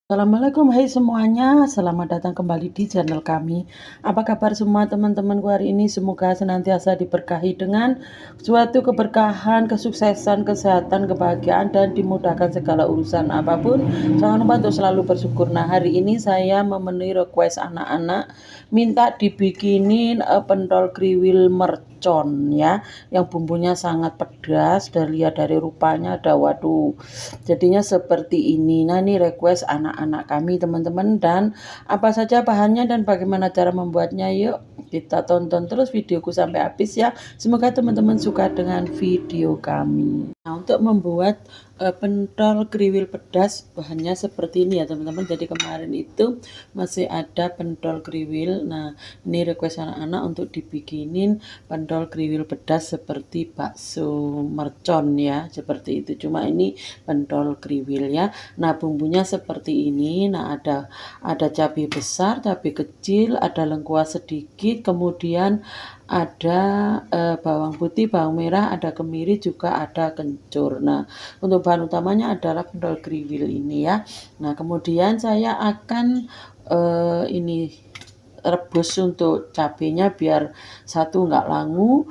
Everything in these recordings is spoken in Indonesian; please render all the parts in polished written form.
Assalamualaikum, hai semuanya, selamat datang kembali di channel kami. Apa kabar semua teman-temanku hari ini? Semoga senantiasa diberkahi dengan suatu keberkahan, kesuksesan, kesehatan, kebahagiaan, dan dimudahkan segala urusan apapun. Jangan lupa untuk selalu bersyukur. Nah, hari ini saya memenuhi request anak-anak, minta dibikinin pentol kriwil mercon ya, yang bumbunya sangat pedas. Dan lihat dari rupanya ada, waduh, jadinya seperti ini. Nah, ini request anak-anak kami teman-teman, dan apa saja bahannya dan bagaimana cara membuatnya, yuk kita tonton terus videoku sampai habis ya. Semoga teman-teman suka dengan video kami. Nah, untuk membuat pentol kriwil pedas bahannya seperti ini ya teman-teman. Jadi kemarin itu masih ada pentol kriwil. Nah, ini request anak-anak untuk dibikinin pentol kriwil pedas seperti bakso mercon ya, seperti itu. Cuma ini pentol kriwil ya. Nah, bumbunya seperti ini. Nah, ada cabai besar, cabai kecil, ada lengkuas sedikit, kemudian ada bawang putih, bawang merah, ada kemiri, juga ada kencur. Nah, untuk bahan utamanya adalah pentol kriwil ini ya. Nah, kemudian saya akan ini rebus untuk cabenya biar satu nggak langu,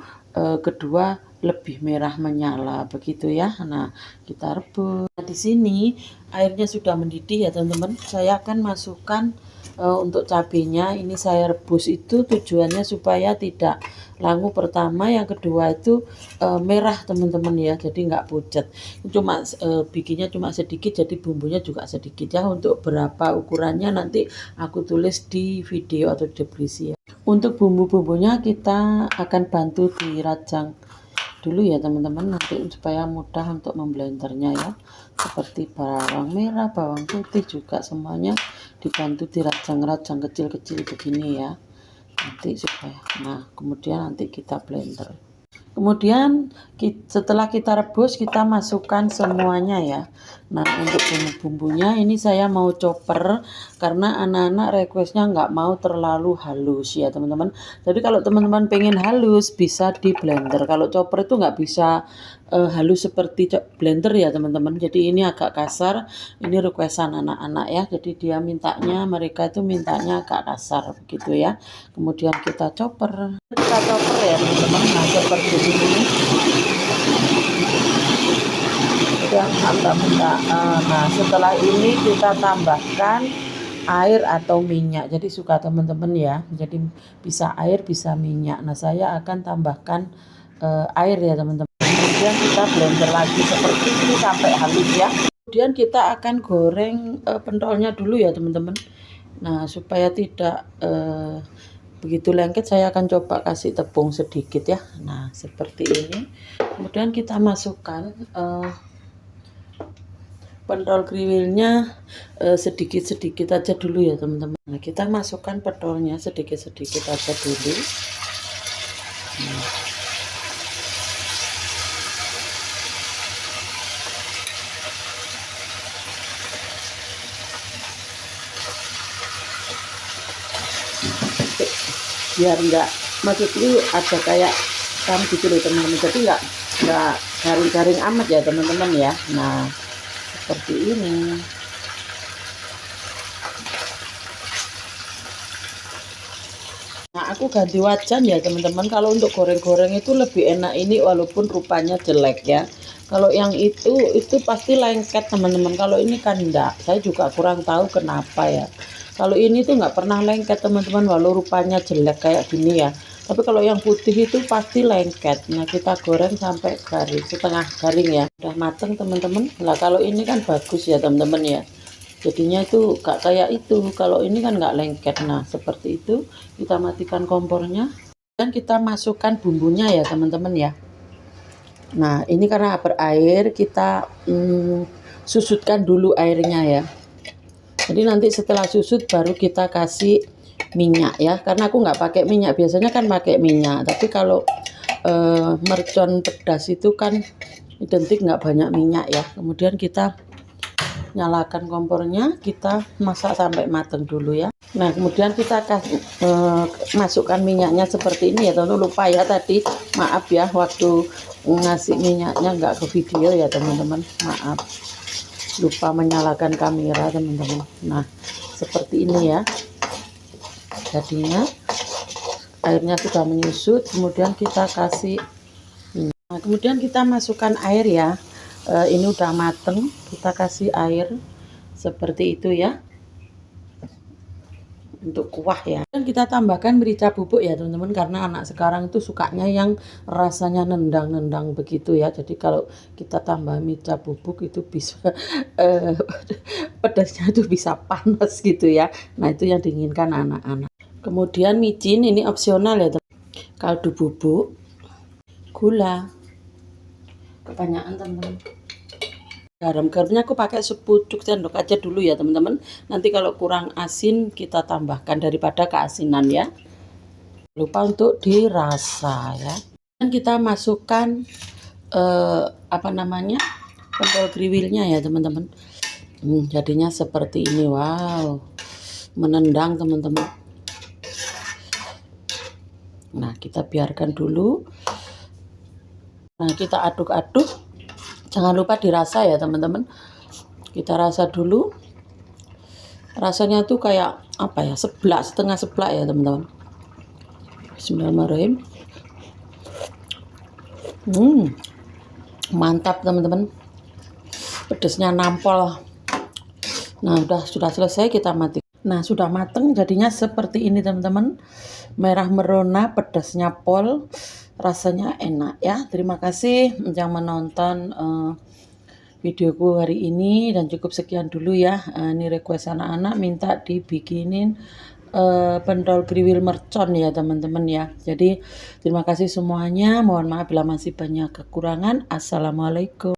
kedua lebih merah menyala begitu ya. Nah, kita rebus. Nah, di sini airnya sudah mendidih ya teman-teman. Saya akan masukkan untuk cabenya. Ini saya rebus itu tujuannya supaya tidak langu pertama, yang kedua itu merah teman-teman ya, jadi nggak pucat. Cuma bikinnya cuma sedikit, jadi bumbunya juga sedikit ya. Untuk berapa ukurannya nanti aku tulis di video atau deskripsi ya. Untuk bumbu-bumbunya kita akan bantu dirajang dulu ya teman-teman, nanti supaya mudah untuk memblendernya ya. Seperti bawang merah, bawang putih juga semuanya dibantu dirajang-rajang kecil-kecil begini ya, nanti supaya, nah kemudian nanti kita blender. Kemudian setelah kita rebus, kita masukkan semuanya ya. Nah, untuk bumbu-bumbunya ini saya mau chopper karena anak-anak requestnya nggak mau terlalu halus ya teman-teman. Jadi kalau teman-teman pengen halus bisa di blender. Kalau chopper itu nggak bisa halus seperti blender ya teman-teman. Jadi ini agak kasar. Ini requestan anak-anak ya. Jadi dia mereka itu mintanya agak kasar begitu ya. Kemudian kita chopper ya teman-teman. Nah, seperti ini. Nah, setelah ini kita tambahkan air atau minyak. Jadi suka teman-teman ya. Jadi bisa air, bisa minyak. Nah, saya akan tambahkan air ya teman-teman. Kemudian kita blender lagi seperti ini sampai halus ya. Kemudian kita akan goreng pentolnya dulu ya teman-teman. Nah, supaya tidak begitu lengket, saya akan coba kasih tepung sedikit ya. Nah, seperti ini. Kemudian kita masukkan pentol kriwilnya sedikit-sedikit aja dulu ya teman-teman. Nah, kita masukkan pentolnya sedikit-sedikit aja dulu. Nah. Biar enggak, maksudnya ada kayak kan gitu loh teman-teman, jadi enggak garing-garing amat ya teman-teman ya. Nah, seperti ini. Nah, aku ganti wajan ya teman-teman. Kalau untuk goreng-goreng itu lebih enak ini walaupun rupanya jelek ya. Kalau yang itu pasti lengket teman-teman. Kalau ini kan enggak. Saya juga kurang tahu kenapa ya. Kalau ini tuh nggak pernah lengket teman-teman, walau rupanya jelek kayak gini ya. Tapi kalau yang putih itu pasti lengket. Nah, kita goreng sampai garing, setengah garing ya. Udah mateng teman-teman. Nah, kalau ini kan bagus ya teman-teman ya. Jadinya itu gak kayak itu. Kalau ini kan nggak lengket. Nah, seperti itu. Kita matikan kompornya dan kita masukkan bumbunya ya teman-teman ya. Nah, ini karena berair, kita susutkan dulu airnya ya. Jadi nanti setelah susut baru kita kasih minyak ya. Karena aku nggak pakai minyak, biasanya kan pakai minyak. Tapi kalau mercon pedas itu kan identik nggak banyak minyak ya. Kemudian kita nyalakan kompornya, kita masak sampai matang dulu ya. Nah, kemudian kita masukkan minyaknya seperti ini ya. Tentu lupa ya tadi, maaf ya waktu ngasih minyaknya nggak ke video ya teman-teman, maaf. lupa menyalakan kamera teman-teman. Nah seperti ini ya jadinya, airnya sudah menyusut, kemudian kita kasih nah, kemudian kita masukkan air ya. Ini udah mateng, kita kasih air seperti itu ya untuk kuah ya. Dan kita tambahkan merica bubuk ya teman-teman, karena anak sekarang itu sukanya yang rasanya nendang-nendang begitu ya. Jadi kalau kita tambah merica bubuk itu bisa pedasnya itu bisa panas gitu ya. Nah itu yang diinginkan anak-anak. Kemudian micin ini opsional ya teman. Kaldu bubuk, gula, kebanyakan teman-teman. Garamnya aku pakai sepucuk sendok aja dulu ya teman-teman. Nanti kalau kurang asin kita tambahkan daripada keasinan ya. Lupa untuk dirasa ya. Dan kita masukkan pentol kriwilnya ya teman-teman. Jadinya seperti ini. Wow, menendang teman-teman. Nah kita biarkan dulu. Nah kita aduk-aduk. Jangan lupa dirasa ya teman-teman. Kita rasa dulu. Rasanya tuh kayak apa ya? Setengah seblak ya teman-teman. Bismillahirrahmanirrahim. Mantap teman-teman. Pedasnya nampol. Nah sudah selesai, kita mati. Nah sudah mateng jadinya seperti ini teman-teman. Merah merona, pedasnya pol. Rasanya enak ya. Terima kasih yang menonton videoku hari ini, dan cukup sekian dulu ya. Ini request anak-anak minta dibikinin pentol kriwil mercon ya teman-teman ya. Jadi terima kasih semuanya. Mohon maaf bila masih banyak kekurangan. Assalamualaikum.